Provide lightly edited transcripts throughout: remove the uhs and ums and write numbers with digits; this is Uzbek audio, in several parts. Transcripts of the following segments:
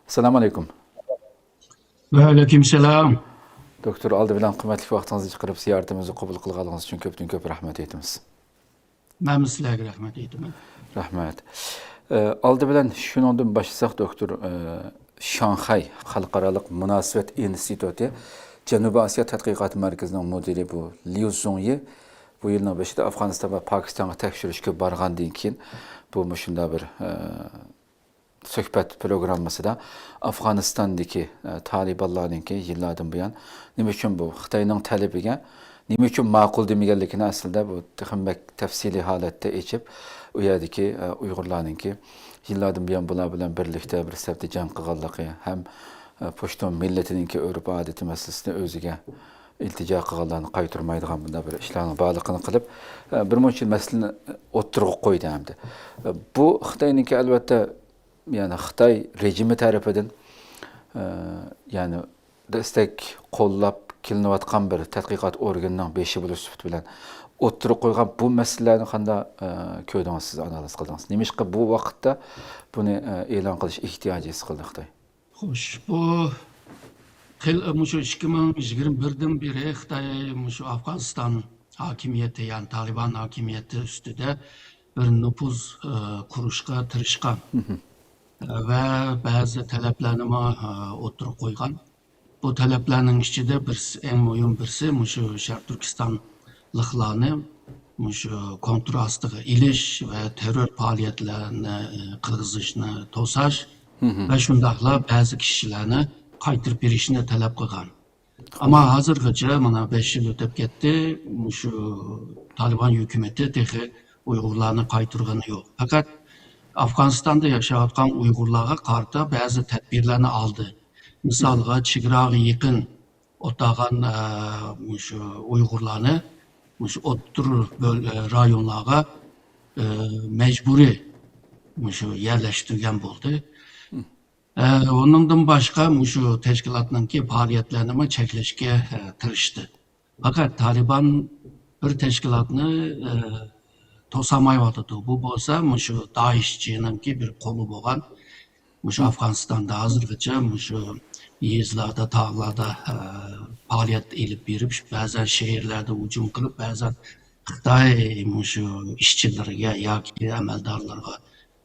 Assalomu alaykum. Ve aleykümselam. Doktor aldı bilan qimmatli vaqtingizni chiqarib ziyoratimizni qabul qilganingiz uchun ko'p rahmat aytamiz. Ben sizlerge rahmet eyledim. Rahmat. Aldı bilan shundan boshlasak doktor, Shanxay Xalqaro munosabat instituti Janubiy Osiyo tadqiqot markazining mudiri bu Liu Zhongyi bu yilning boshida Afg'oniston va Pokistonga tekshirishga borgandan keyin bu shunday bir suhbat programmasida Afg'onistondagi Talibanlarninki yillardan buyon nima uchun bu Xitoyning talabiga nima uchun ma'qul demaganligini aslida bu texnik tafsiliy holatda aytib, u yerdagi Uyg'urlarninki yillardan buyon bular bilan birlikda bir safda jang qilganligi ham Pushtun millatininki urf odat masalasini o'ziga iltijo qilganlarni qaytarmaydigan bunday bir ishlarning bog'liqini qilib bir muncha masalani o'ttirib qo'ydi hamda. Bu Xitoyninki albatta yani Xitoy rejimi tarafidan yani destek qo'llab kelinayotgan bir tadqiqot organining beshi bo'lish sifati bilan o'ttirib qo'ygan bu masalalarni qanday ko'rdingiz, siz analiz qildingiz? Nimishqa bu vaqtda buni e'lon qilish ehtiyoji his qildi Xitoy? Xo'sh, bu 2021'den beri Xitoy Afg'oniston hokimiyati, yani Taliban hokimiyati ustida bir nüfuz kurishga tirishgan ve bazı taleplarni o'ttirib qo'ygan. Bu taleplarning ichida eng muhim birisi Sharq Turkistonliklarni kontrol ostiga ilish va terror faoliyatlarini qilg'izishni to'sash ve shundaqla ba'zi kishilarni qaytirib berishni talab qilgan. Ama hozirgacha mana 5 yil o'tib ketdi, Taliban hukumati texi Uyg'urlarni qaytirgani yo'q. Fakat Afg'onistonda yashayotgan Uyg'urlarga qarata ba'zi tadbirlarni aldı. Misalga chegaraga yaqin o'tagan Uyg'urlarni o'ttir rayonlarga mecburi yerleştirgen bo'ldi. Onundan başka teşkilatlarınki faaliyetlerini çekleşke tirishdi. Fakat Taliban bir teşkilatını to'samayotdi. Bu bo'lsa Daeshchininki bir qo'li bo'lgan Afg'onistonda hozirgacha yezlarda, tog'larda faoliyat elib berib, ba'zan şehirlerde hujum qilib, ba'zan Xitoy ishchilariga yoki amaldorlarga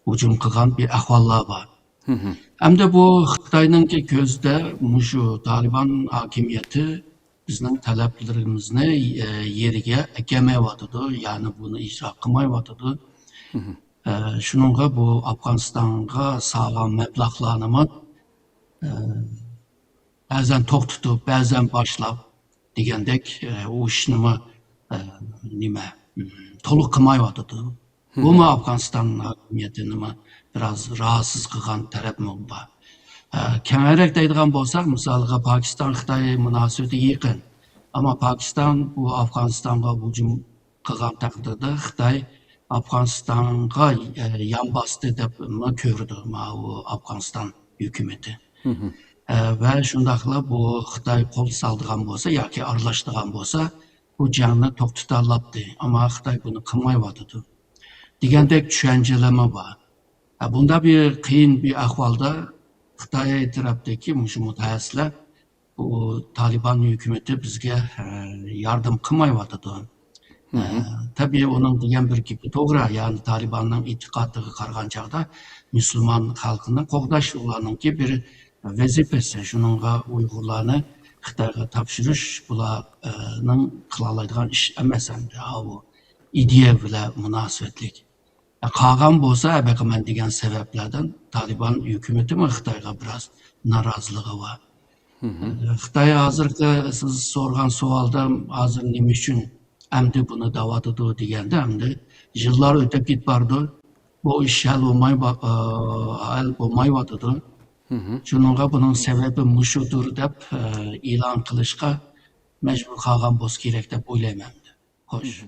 hujum qilgan bir ahvollar bor. Hamda bu Xitoyninki ko'zda Taliban hokimiyati bizning talablarimizni yeriga kelmayotdi, ya'ni buni ijro qilmayotdi. Shuningga bu Afg'onistonga sog'lom mablag'larni ba'zan to'xtatib, ba'zan boshlab degandek u ishni to'liq qilmayotdi. Bu Afg'oniston hokimiyatini biraz rahatsız qilgan taraf bor. Kengarak deydigan bo'lsak, misalga Pokiston Xitoy munosabati yaqin. Ama Pokiston bu Afg'onistonga hujum qilgan taqdirda Xitoy Afg'onistonga yan bosdi deb ko'rdi bu Afg'oniston hukumati. Ve shundaqla bu Xitoy qo'l soldigan bo'lsa yoki aralashtirgan bo'lsa, bu jangni to'xtata oladi. Ama Xitoy buni qilmayotdi. Degandek tushunchalar bor. Bunda bir qiyin bir ahvolda Xitoy tarafdagi mutaxassislar bu Taliban hukumati bizga yardım qilmayotdi. Tabii onun degan bir gapi to'g'ri, ya'ni Talibanning e'tiqodiga qaragan chog'da musulmon xalqini qo'g'dash ularningki bir vazifasi. Shuningga Uyg'urlarni Xitoyga topshirish bularning qila oladigan ish emas endi. Bu ideya bilan munosabatlik. Qolgan bo'lsa, man degan sabablardan Taliban hukumati Xitoyga biraz noroziligi bor. Xitoy hozirgi siz so'rgan savolda hozir nima uchun endi buni davatidi deganda, endi yillar o'tib ketdi. Bu ish hal bo'lmayotdi. Shuningga buning sababi mushudir deb e'lon qilishga majbur qolgan bo'lsa kerak deb o'ylayman. Xo'sh.